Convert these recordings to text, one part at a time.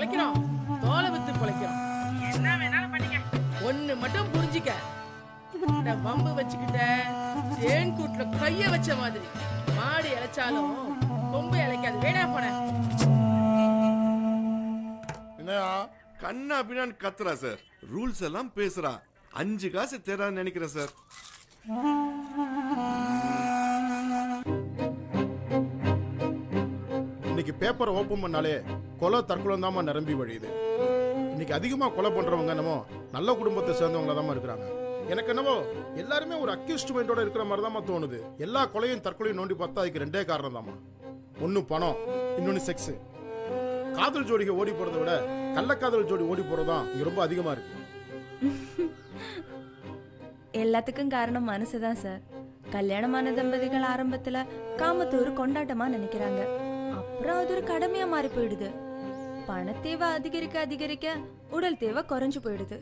பொழைக்கிறோம், தோலை வித்து பொழைக்கிறோம். என்ன வேணாலும் பண்ணிக்க. ஒண்ணு மட்டும் புரிஞ்சுக்க, இந்த வம்பு வச்சுக்கிட்ட தேன் கூட்டுல கைய வச்ச மாதிரி மாடு இழைச்சாலும் கொம்பு இழைக்காது. வேணா போன என்னையா கண்ணா பின்னான்னு கத்துறா சார். ரூல்ஸ் எல்லாம் பேசுறா. 5 காசு தேடான்னு நினைக்கிறேன் சார். இன்னைக்கு பேப்பரை ஓப்பன் பண்ணாலே கொலை தற்கொலை தாம்மா நிரம்பி வழியுது. இன்னைக்கு அதிகமா கொலை பண்றவங்க என்னமோ நல்ல குடும்பத்தை சேர்ந்தவங்கள தான் இருக்கிறாங்க. எனக்கு என்னவோ எல்லாருமே ஒரு அக்யூஸ்ட் மைண்டோட இருக்கிற மாதிரி தான் தோணுது. எல்லா கொலையும் தற்கொலையும் நோண்டி பார்த்தா அதுக்கு 2 காரணம் தாம்மா. ஒன்னு பணம், இன்னொன்னு செக்ஸ். காதல் ஜோடிக்கு ஓடி போறதை விட கள்ளக்காதல் ஜோடி ஓடி போறதுதான் இங்க ரொம்ப அதிகமா இருக்கு. எல்லாத்துக்கும் காரணம் மனசுதான் சார். கல்யாணமான தம்பதிகள் ஆரம்பத்துல காமத்தை ஒரு கொண்டாட்டமா நினைக்கிறாங்க. அப்புறம் அது ஒரு கடமையா மாறி போயிடுது. பணத்தேவை அதிகரிக்க அதிகரிக்க உடல் தேவை குறைஞ்சு போயிடுது.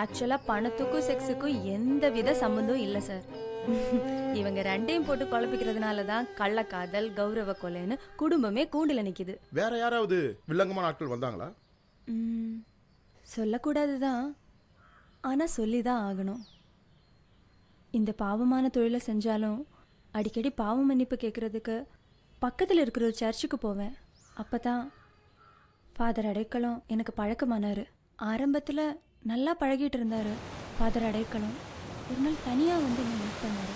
ஆக்சுவலா பணத்துக்கும் செக்ஸுக்கும் எந்த வித சம்பந்தம் இல்லை சார். இவங்க ரெண்டையும் போட்டு குழப்பிக்கிறதுனாலதான் கள்ளக்காதல், கௌரவ கொலைன்னு குடும்பமே கூண்டுல நிக்குது. வேற யாராவது வில்லங்கமான ஆட்கள் வந்தாங்களா? சொல்லக்கூடாதுதான், ஆனா சொல்லிதான் ஆகணும். இந்த பாவமான தொழிலை செஞ்சாலும் அடிக்கடி பாவ மன்னிப்பு கேட்கறதுக்கு பக்கத்தில் இருக்கிற ஒரு சர்ச்சுக்கு போவேன். அப்பதான் ஃபாதர் அடைக்கலம் எனக்கு பழக்கமானாரு. ஆரம்பத்தில் நல்லா பழகிட்டு இருந்தாரு ஃபாதர் அடைக்கலம். ஒரு நாள் தனியாக வந்து என்னை மீட் பண்ணாரு.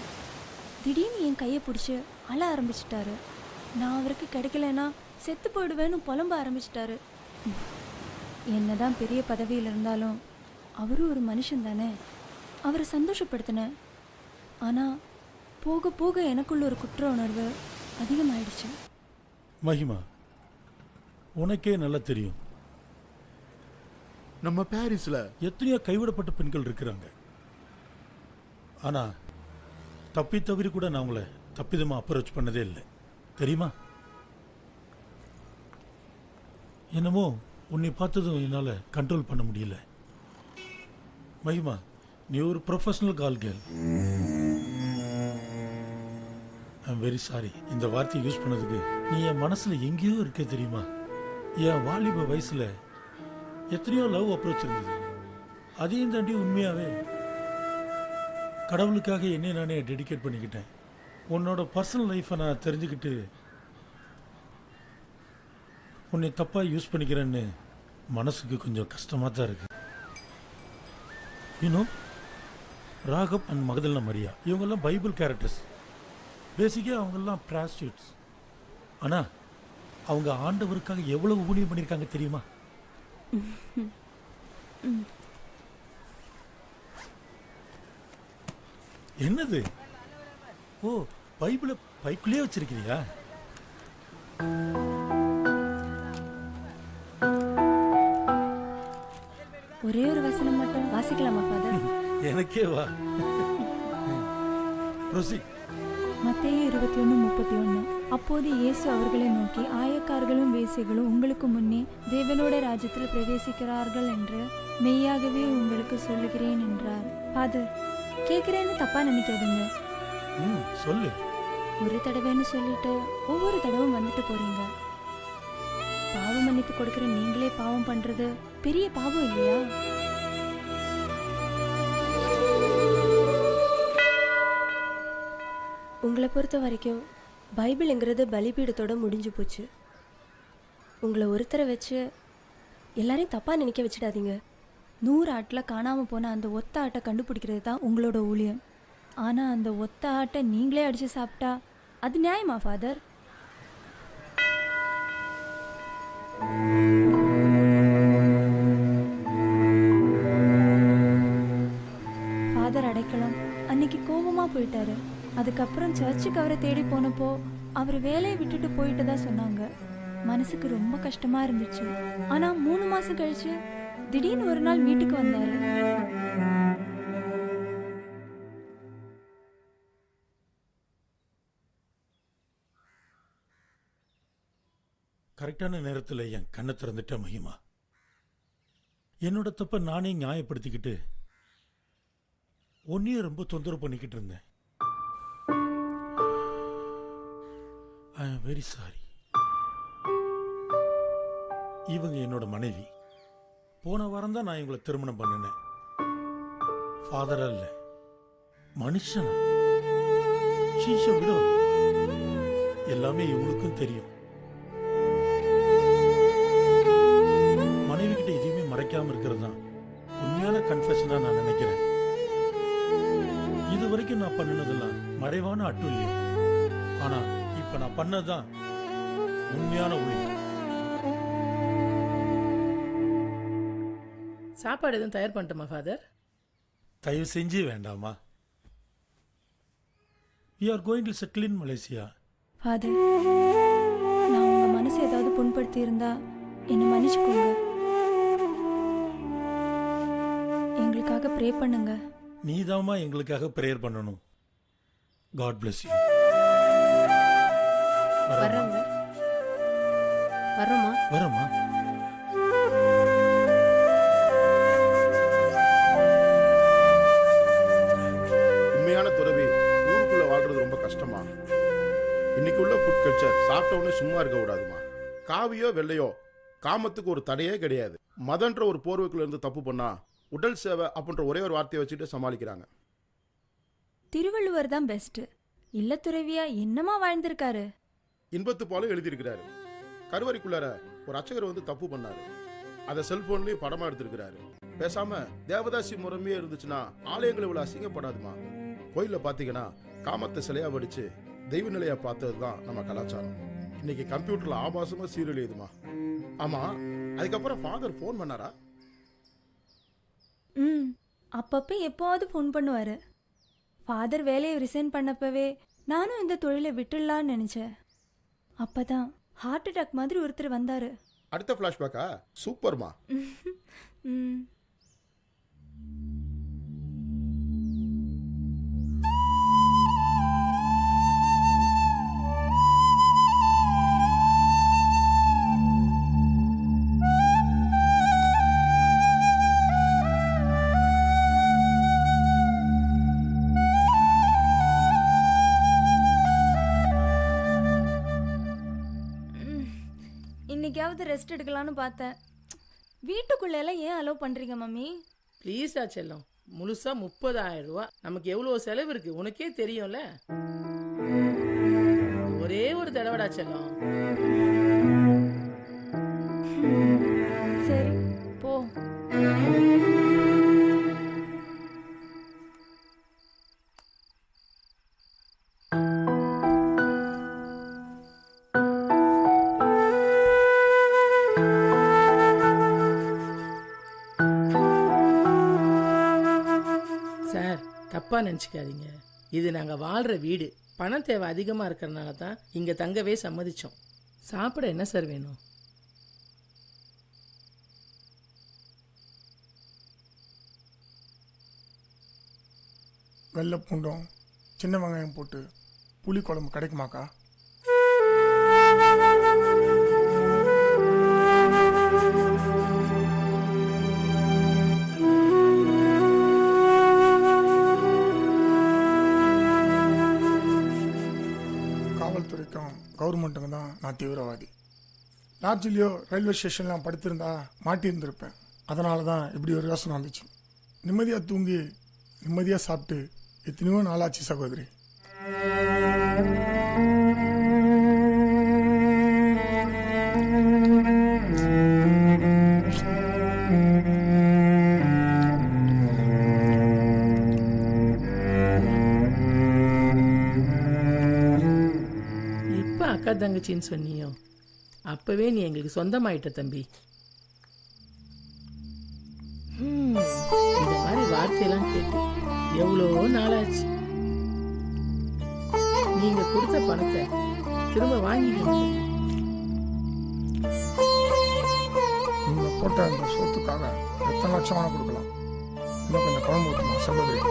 திடீர்னு என் கையை பிடிச்சி அழ ஆரம்பிச்சிட்டாரு. நான் அவருக்கு கிடைக்கலன்னா செத்து போயிடுவேன்னு புலம்ப ஆரம்பிச்சிட்டாரு. என்னதான் பெரிய பதவியில் இருந்தாலும் அவரும் ஒரு மனுஷன் தானே. அவரை சந்தோஷப்படுத்தினேன். ஆனால் போக போக எனக்குள்ள ஒரு குற்ற உணர்வு அதிகமாயிடுச்சு. மகிமா, உனக்கே நல்லா தெரியும், நம்ம பாரிஸ்ல எத்தனையோ கைவிடப்பட்ட பெண்கள் இருக்கிறாங்க. ஆனா தப்பி தவிர கூட நான் உங்களை தப்பிதமா அப்ரோச் பண்ணதே இல்லை, தெரியுமா? என்னமோ உன்னை பார்த்ததும் என்னால் கண்ட்ரோல் பண்ண முடியல. மகிமா, நீ ஒரு professional call girl. I'm very sorry இந்த வார்த்தையை யூஸ் பண்ணதுக்கு. நீ என் மனசுல எங்கேயோ இருக்க தெரியுமா? என் வாலிப வயசுல எத்தனையோ லவ் அப்ரோச் இருந்தது. அதையும் தாண்டி உண்மையாவே கடவுளுக்காக என்னை நானே டெடிகேட் பண்ணிக்கிட்டேன். உன்னோட பர்சனல் லைஃப்பை நான் தெரிஞ்சுக்கிட்டு உன்னை தப்பாக யூஸ் பண்ணிக்கிறேன்னு மனசுக்கு கொஞ்சம் கஷ்டமாக தான் இருக்கு. யூனோ, ராகப் அண்ட் மகதல்னா மரியா இவங்கெல்லாம் பைபிள் கேரக்டர்ஸ். பேசிக்காக அவங்கெல்லாம் ப்ராஸ்டியூட்ஸ். ஆனால் அவங்க ஆண்டவருக்காக எவ்வளவு ஊழியம் பண்ணியிருக்காங்க தெரியுமா? என்னது? ஓ, பைபிளை பைக்குள்ளேயே வச்சிருக்கிறியா? ஒரே ஒரு வசனம் மட்டும் வாசிக்கலாமா ஃபாதர்? எனக்கே வா. மத்தேயு 21:31. அப்போது இயேசு அவர்களை நோக்கி, ஆயக்காரர்களும் வேசிகளும் உங்களுக்கு முன்னே தேவனோட ராஜ்யத்தில் பிரவேசிக்கிறார்கள் என்று மெய்யாகவே உங்களுக்கு சொல்லுகிறேன் என்றார். ஃபாதர், கேட்கிறேன்னு தப்பா நினைக்காதீங்க. சொல்லு. ஒரு தடவைன்னு சொல்லிட்டு ஒவ்வொரு தடவும் வந்துட்டு போறீங்க. பாவ மன்னிப்பு கொடுக்கிற நீங்களே பாவம் பண்றது பெரிய பாவம் இல்லையா? உங்களை பொறுத்த வரைக்கும் பைபிள்ங்கிறது பலிபீடத்தோட முடிஞ்சு போச்சு. உங்களை ஒருத்தரை வச்சு எல்லாரையும் தப்பாக நினைக்க வச்சிடாதீங்க. 100 ஆட்டில் காணாமல் போன அந்த ஒத்த ஆட்டை கண்டுபிடிக்கிறது தான் உங்களோட ஊழியம். ஆனால் அந்த ஒத்த ஆட்டை நீங்களே அடித்து சாப்பிட்டா அது நியாயமா ஃபாதர்? ஃபாதர் அடைக்கலம் அன்னைக்கு கோபமாக போயிட்டாரு. அதுக்கப்புறம் சர்ச்சுக்கு அவரை தேடி போனப்போ அவர் வேலையை விட்டுட்டு போயிட்டு சொன்னாங்க. மனசுக்கு ரொம்ப கஷ்டமா இருந்துச்சு. ஆனா 3 மாசம் கழிச்சு திடீர்னு ஒரு நாள் வீட்டுக்கு வந்தாரு. கரெக்டான நேரத்தில் என் கண்ணை திறந்துட்ட மகிமா. என்னோட தப்ப நானே நியாயப்படுத்திக்கிட்டு ஒன்னையும் ரொம்ப தொந்தரவு பண்ணிக்கிட்டு இருந்தேன். ஐ ஆம் வெரி சாரி. இவங்க என்னோட மனைவி. போன வாரம் தான் நான் இவங்களை திருமணம் பண்ணினேன். ஃபாதரா இல்லை, மனுஷனா. ஷீஷ விட எல்லாமே இவளுக்கும் தெரியும். மனைவி கிட்ட எதுவுமே மறைக்காம இருக்கிறது தான் உண்மையான கன்ஃபெஷனா நான் நினைக்கிறேன். இது வரைக்கும் நான் பண்ணினதெல்லாம் மறைவான அட்டுல்யம். ஆனா இப்ப நான் பண்ணதுதான் உண்மையான ஒளி. சாப்பாடு எதுவும் தயார் பண்ணிட்டோமா ஃபாதர்? தயவு செஞ்சு வேண்டாமா. we are going to settle in Malaysia. Father, நான் உங்க மனசை ஏதாவது புண்படுத்தி இருந்தா என்னை மன்னிச்சுக்கோங்க. எங்களுக்காக ப்ரே பண்ணுங்க. நீதாம்மா எங்களுக்காக ப்ரேயர் பண்ணணும். God bless you. வர்றோங்க. வர்றோமா? வரமா. உண்மையான துறவி ஊருக்குள்ள வாழ்றது ரொம்ப கஷ்டமா. இன்னைக்கு உள்ள ஃபுட் கல்ச்சர் சாப்பிட்ட உடனே சும்மா இருக்க கூடாதுமா. காவியோ வெள்ளையோ காமத்துக்கு ஒரு தடையே கிடையாது. மதன்ற ஒரு போர்வைக்குள்ள இருந்து தப்பு பண்ணா உடல் சேவை அப்படின்ற ஒரே ஒரு வார்த்தையை வச்சுட்டு சமாளிக்கிறாங்க. திருவள்ளுவர் தான் பெஸ்ட். இல்ல துறவியா என்னமா வாழ்ந்திருக்காரு. இன்பத்து பாலும் எழுதியிருக்கிறாரு. கருவறைக்குள்ளார ஒரு அர்ச்சகர் வந்து தப்பு பண்ணாரு. அதை செல்போன்லயும் படமா எடுத்திருக்கிறாரு. பேசாம தேவதாசி முறைமையே இருந்துச்சுன்னா ஆலயங்களை இவ்வளவு அசிங்கப்படாதுமா. கோயில்ல பாத்தீங்கன்னா காமத்தை சிலையா வடிச்சு தெய்வ நிலையா பார்த்தது தான் நம்ம கலாச்சாரம். இன்னைக்கு கம்ப்யூட்டர்ல ஆபாசமா சீரியல் எழுதுமா. ஆமா, அதுக்கப்புறம் ஃபாதர் ஃபோன் பண்ணாரா? அப்பப்போ எப்போவாவது ஃபோன் பண்ணுவாரு. ஃபாதர் வேலையை ரிசைன் பண்ணப்பவே நானும் இந்த தொழிலை விட்டுடலான்னு நினைச்சேன். அப்பதான் ஹார்ட் அட்டாக் மாதிரி ஒருத்தர் வந்தாரு. அடுத்த ஃபிளாஷ்பேக்கா? சூப்பர்மா. ம். இன்னைக்காவது ரெஸ்ட் எடுக்கலான்னு பார்த்தேன். வீட்டுக்குள்ள எல்லாம் ஏன் அலோவ் பண்றீங்க மம்மி? ப்ளீஸா செல்லம், முழுசா 30,000 ரூபாய். நமக்கு எவ்வளவு செலவு இருக்கு உனக்கே தெரியும்ல. ஒரே ஒரு தடவைடா செல்லம். சரி போ. சார், தப்பா நினச்சிக்காதீங்க. இது நாங்கள் வாழ்கிற வீடு. பணம் தேவை அதிகமாக இருக்கிறனால தான் இங்கே தங்கவே சம்மதிச்சோம். சாப்பிட என்ன சார் வேணும்? வெள்ளை பூண்டும் சின்ன வெங்காயம் போட்டு புளி குழம்பு கிடைக்குமாக்கா? காவல்துறைக்கும் கவர்மெண்ட்டுக்கும் தான் நான் தீவிரவாதி. லாட்ஜிலையோ ரயில்வே ஸ்டேஷன்லாம் படுத்திருந்தா மாட்டியிருந்திருப்பேன். அதனால தான் இப்படி ஒரு யோசனை வந்துச்சு. நிம்மதியாக தூங்கி நிம்மதியாக சாப்பிட்டு எத்தனையோ நாளாச்சு சகோதரி. எப்போ அக்கா தங்கச்சின்னு சொன்னியோ அப்பவே நீ எங்களுக்கு சொந்தமாயிட்ட தம்பி. இந்த மாதிரி வார்த்தையெல்லாம் கேட்டு எவ்வளோ நாளாச்சு. நீங்க கொடுத்த பணத்தை திரும்ப வாங்கிக்கீங்க. நீங்க போட்ட அந்த சொத்துக்காக எத்தனை லட்சம் வேணா கொடுக்கலாம். இன்னும் கொஞ்சம் குழம்பு ஊற்றுமா சகோதரி?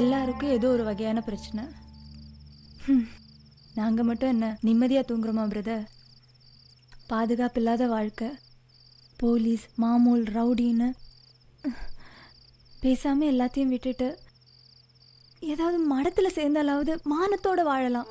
எல்லாருக்கும் ஏதோ ஒரு வகையான பிரச்சனை. நாங்கள் மட்டும் என்ன நிம்மதியாக தூங்குறோமா பிரதர்? பாதுகாப்பு இல்லாத வாழ்க்கை. போலீஸ், மாமூல், ரவுடின்னு பேசாமல் எல்லாத்தையும் விட்டுட்டு ஏதாவது மடத்துல சேர்ந்தாலாவது மானத்தோட வாழலாம்.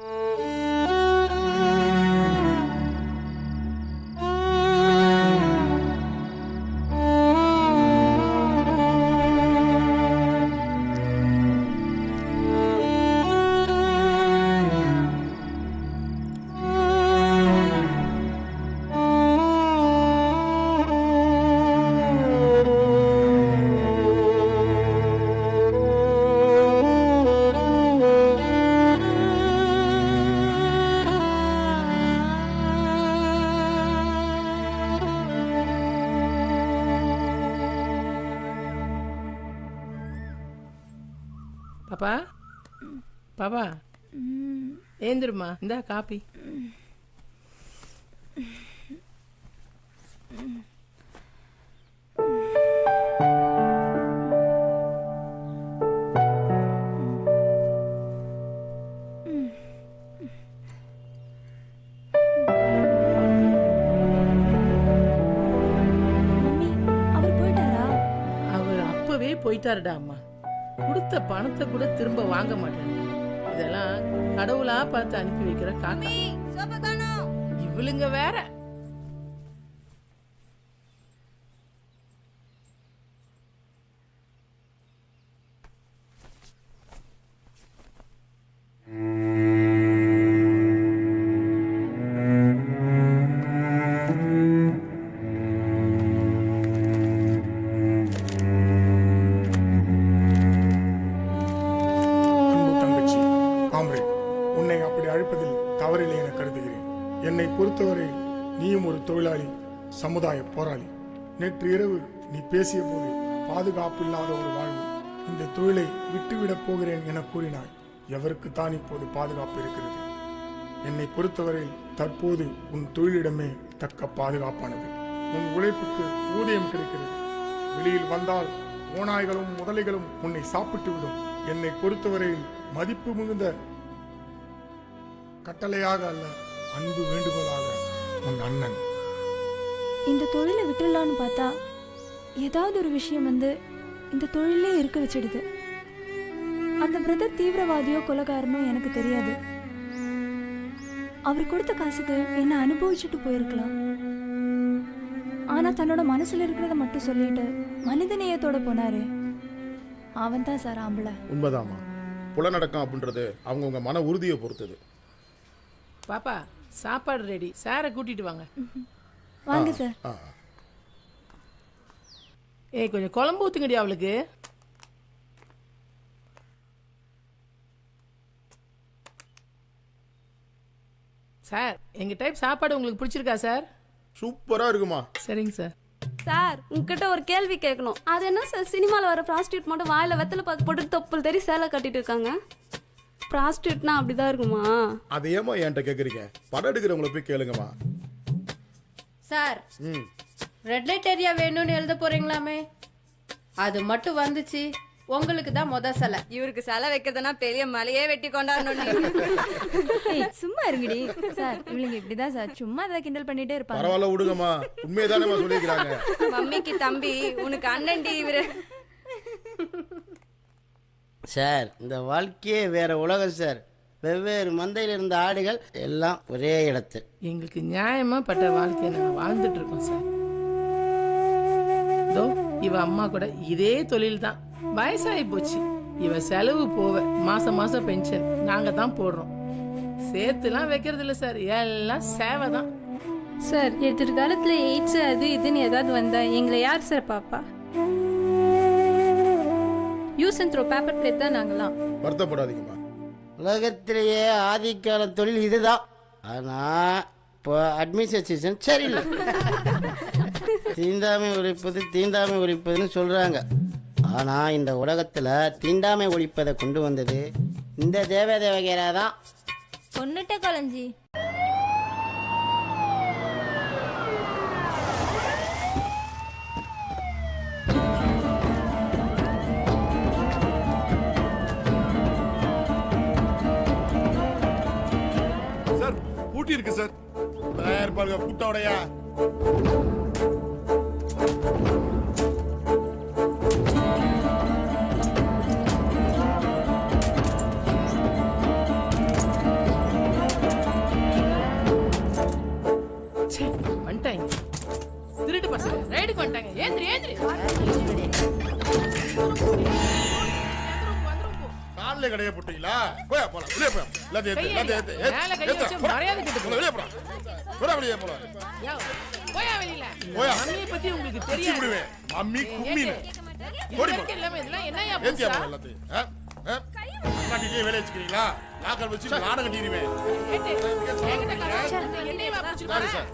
பாப்பா பாப்பா ஏந்திருமா, இந்தா காப்பி. மம்மி, அவர் போயிட்டாரா? அவர் அப்பவே போயிட்டாருடா அம்மா. கொடுத்த பணத்தை கூட திரும்ப வாங்க மாட்டேன். இதெல்லாம் கடவுளா பார்த்து அனுப்பி வைக்கிற காக்கா. இவளுங்க வேற. அன்பு தங்கச்சி காம்ரேட், உன்னை அப்படி அழைப்பதில் தவறில்லை என கருதுகிறேன். என்னை பொறுத்தவரை நீயும் ஒரு தொழிலாளி, சமுதாய போராளி. நேற்று இரவு நீ பேசிய போது பாதுகாப்பு இல்லாத ஒரு வாழ்வு, இந்த தொழிலை விட்டுவிடப் போகிறேன் என கூறினாய். எவருக்கு தான் இப்போது பாதுகாப்பு இருக்கிறது? என்னை பொறுத்தவரையில் தற்போது உன் தொழிலிடமே தக்க பாதுகாப்பானது. உன் உழைப்புக்கு ஊதியம் கிடைக்கிறது. வெளியில் வந்தால் ஓநாய்களும் முதலைகளும் உன்னை சாப்பிட்டு விடும். என்னை பொறுத்தவரையில் மதிப்பு மிகுந்த கட்டளையாக அல்ல, அன்பு வேண்டுகோளாக உன் அண்ணன். இந்த தொழிலை விட்டுடலான்னு பார்த்தா ஏதாவது ஒரு விஷயம் வந்து இந்த தொழிலே இருக்க வச்சிடுது. அந்த பிரதர் தீவிரவாதியோ கொலைகாரனோ எனக்கு தெரியாது. அவர் கொடுத்த காசுக்கு என்ன அனுபவிச்சுட்டு போயிருக்கலாம். ஆனா தன்னோட மனசுல இருக்கிறத மட்டும் சொல்லிட்டு மனிதநேயத்தோட போனாரு. அவன் தான் சார் ஆம்பளை. உண்மைதாம்மா. புலநடக்கம் அப்படின்றது அவங்கவுங்க மன உறுதியை பொறுத்தது. பாப்பா சாப்பாடு ரெடி, சாரை கூட்டிட்டு வாங்க. வாங்க சார். ஆ, ஏய் கொஞ்சம் குழம்பு ஊத்துங்கடி அவளுக்கு. சார் எங்க டைப் சாப்பாடு உங்களுக்கு பிடிச்சிருக்கா சார்? சூப்பரா இருக்குமா. சரிங்க சார். சார் உங்ககிட்ட ஒரு கேள்வி கேட்கணும். அது என்ன சார், சினிமாவில் வர ப்ராஸ்டியூட் மட்டும் வாயில வெத்தலை பாக்கு போட்டு தொப்புள் தெரி சேலை கட்டிட்டு இருக்காங்க. ப்ராஸ்டியூட்னா அப்படிதான் இருக்குமா? அதை ஏமா என்கிட்ட கேட்குறீங்க? படம் எடுக்கிறவங்கள போய் கேளுங்கம்மா. சார், ரெட் லைட் ஏரியா வேணும்னு எழுத போறீங்களாமே, அது மட்டும் வந்துச்சு உங்களுக்கு தான் முத சிலை. இவருக்கு சிலை வைக்கிறதுனா பெரிய மலையே வெட்டி கொண்டாடணும். சும்மா இருங்கடி சார். இவளுங்க இப்படிதான் சார், சும்மா அதை கிண்டல் பண்ணிட்டே இருப்பாங்க. பரவாயில்ல விடுங்கம்மா, உண்மையை தானே சொல்லியிருக்கிறாங்க. மம்மிக்கு தம்பி, உனக்கு அண்ணன்டி இவரு. சார் இந்த வாழ்க்கையே வேற உலகம் சார். வெவ்வேறு மந்தையில் இருந்த ஆடுகள் எல்லாம் ஒரே இடத்து. எங்களுக்கு நியாயமா பட்ட வாழ்க்கையை நாங்கள் வாழ்ந்துட்டு இருக்கோம் சார். இதோ இவ அம்மா கூட இதே தொழில் தான். வயசாகி போச்சு. இவ செலவு போவ மாசம் மாசம் பென்ஷன் நாங்க தான் போடுறோம். சேர்த்துலாம் வைக்கிறது இல்லை சார், எல்லாம் சேவை தான். சார் எதிர்காலத்தில் எய்ட்ஸ் அது இதுன்னு ஏதாவது வந்தா எங்களை யார் சார் பாப்பா? Use and throw paper plate தான் நாங்களாம். வருத்தப்படாதீங்கம்மா. உலகத்திலேயே ஆதிக்கால தொழில் இதுதான். ஆனால் இப்போ அட்மினிஸ்ட்ரேஷன் சரியில்லை. தீண்டாமை ஒழிப்பதுன்னு சொல்கிறாங்க. ஆனால் இந்த உலகத்தில் தீண்டாமை ஒழிப்பதை கொண்டு வந்தது இந்த தேவதேவகேரா தான். பொண்ணுட்ட கொலைஞ்சி சார் ஊட்டி இருக்கு சார். இருப்பாங்க கூட்டோடையா. கால்ல கடைய போட்டீங்களா போயா போலாம் வெளியே போயா எல்லாத்தையும் ஏத்து, எல்லாத்தையும் ஏத்து, ஏத்து, மேல கை ஏத்து, வச்சு போடா. மரியாதை கெட்டு போடா, வெளியே போடா போடா வெளியே போடா யோ, போயா வெளியில. போயா. மம்மியை பத்தி உங்களுக்கு பிடிச்சி தெரியாது. விடுவேன் மம்மி கும்மின்னு இது ஓடி வரைக்கும் இல்லாம இதெல்லாம் என்னய்யா ஏத்தியா புதுசா? போல எல்லாத்தையும் காட்டிட்டே வேலையை வச்சுக்கிறீங்களா நாக்கள் வச்சு நாடகம் கட்டிடுவேன் ஏட்டு, என்கிட்ட கலாய்ச்சு என்னையவா பிடிச்சிட்டு சாரி போற? சார்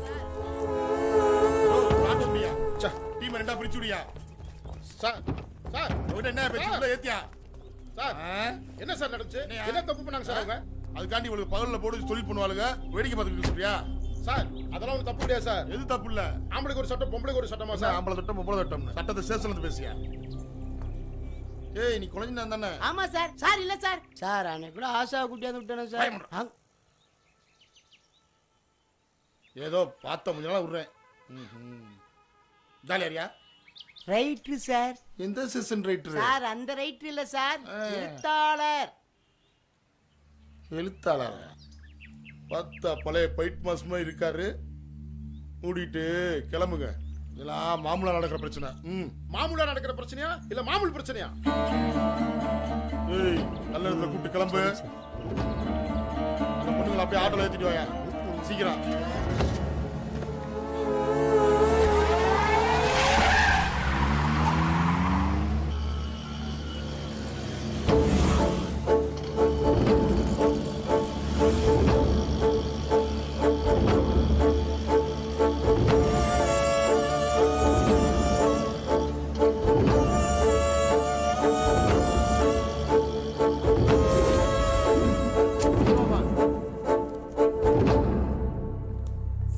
நாட்டு முடியா டீம் ரெண்டா பிரிச்சு விடியா சார் சார் உங்கள்கிட்ட என்ன பேச்சு உள்ள ஏத்தியா சார் என்ன சார் நடந்துச்சு என்ன தப்பு பண்ணாங்க சார் அவங்க அதுக்காண்டி உங்களுக்கு பகல்ல போட்டு தொழில் பண்ணுவாளுங்க வேடிக்கை பார்த்துக்கிட்டு சொல்றியா சார் அதெல்லாம் ஒன்றும் தப்பு கிடையாது சார் எது தப்பு இல்ல ஆம்பளைக்கு ஒரு சட்டம் பொம்பளைக்கு ஒரு சட்டமா சார் ஆம்பளை சட்டம் பொம்பளை சட்டம் சட்டத்தை ஸ்டேஷன்ல பேசியா ஏய் நீ குழந்தை தானே ஆமா சார் சார் இல்ல சார் சார் அன்னைக்கு கூட ஆசா குட்டியாந்து விட்டேன் சார் ஏதோ பார்த்த கொஞ்ச நாளா விடுறேன் ஜாலியாரியா ரைட்டு சார் எந்த செஷன் ரைட்டர் சார் அந்த ரைட்டு இல்ல சார் எழுத்தாளர் எழுத்தாளர் பார்த்தா பழைய பைட் மாசமா இருக்காரு மூடிட்டு கிளம்புங்க இதெல்லாம் மாமூலா நடக்கிற பிரச்சனை மாமூலா நடக்கிற பிரச்சனையா இல்ல மாமூல் பிரச்சனையா ஏய் நல்ல இடத்துல கூப்பிட்டு கிளம்பு அந்த பொண்ணுங்களை அப்படியே ஆட்டோல ஏத்திட்டு வாங்க சீக்கிரம்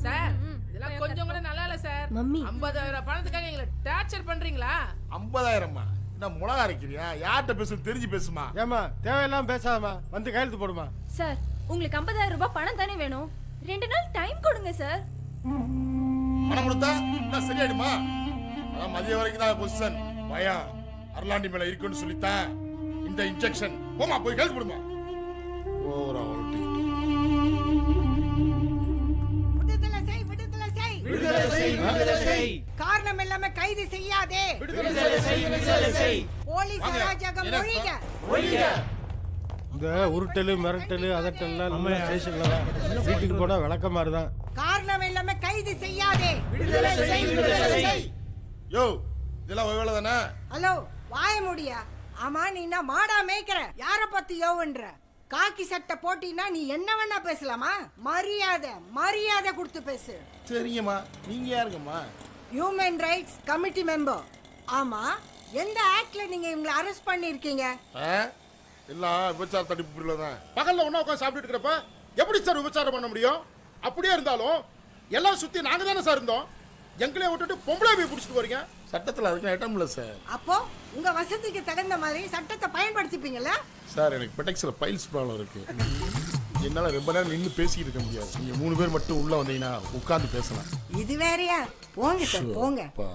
சார், இதெல்லாம் கொஞ்சம் கூட நல்லா இல்ல சார். மம்மி. 50,000 பணத்துக்காக எங்களை டார்ச்சர் பண்றீங்களா? 50,000மா என்ன மிளகா அரைக்கிறியா யார்கிட்ட பேசணும் தெரிஞ்சு பேசுமா ஏமா தேவையெல்லாம் பேசாதமா வந்து கையெழுத்து போடுமா சார் உங்களுக்கு 50,000 ரூபாய் பணம் தானே வேணும் 2 நாள் டைம் கொடுங்க சார் பணம் கொடுத்தா என்ன சரியாயிடுமா அதான் மதியம் வரைக்கும் தான் பொசிஷன் பயம் அருளாண்டி மேல இருக்குன்னு சொல்லித்தான் இந்த இன்ஜெக்ஷன் போமா போய் கைது போடுமா ஓரா காரணம் இல்லாம கைது செய்யாதே போலீஸ் அராஜகம் ஒழிக இந்த உருட்டலு மிரட்டலு அதட்டல்லாம் நம்ம ஸ்டேஷன்ல தான் வீட்டுக்கு போனா விளக்க மாதிரி தான் காரணம் இல்லாம கைது செய்யாதே யோ இதெல்லாம் வேலை தானே ஹலோ வாய முடியா ஆமா நீ என்ன மாடா மேய்க்கிற யார பத்தி யோவன்ற காக்கி சட்டை போட்டினா நீ என்ன வேணா பேசலாமா மரியாதை மரியாதை கொடுத்து பேசு சரிங்கம்மா நீங்க யாருங்கம்மா ஹியூமன் ரைட்ஸ் கமிட்டி மெம்பர் ஆமா எந்த ஆக்ட்ல நீங்க இவங்களை அரெஸ்ட் பண்ணிருக்கீங்க எல்லாம் விபச்சார தடுப்பு பிரிவுல தான் பகல்ல ஒண்ணா உட்காந்து சாப்பிட்டு இருக்கிறப்ப எப்படி சார் விபச்சாரம் பண்ண முடியும் அப்படியே இருந்தாலும் எல்லாம் சுத்தி நாங்க தானே சார் இருந்தோம் எங்களே விட்டுட்டு பொம்பளை போய் பிடிச்சிட்டு போறீங்க சட்டத்தில் அதுக்கு ஐட்டம் இல்லை சார் அப்போ உங்க வசதிக்கு தகுந்த மாதிரி சட்டத்தை பயன்படுத்திப்பீங்கல்ல சார் எனக்கு பெட்டெக்ஸ்ல பைல்ஸ் ப்ராப்ளம் இருக்கு என்னால ரொம்ப நேரம் நின்று பேசிக்கிட்டு இருக்க முடியாது நீங்க 3 பேர் மட்டும் உள்ள வந்தீங்கன்னா உட்கார்ந்து பேசலாம் இது வேறயா போங்க சார் போங்க அப்பா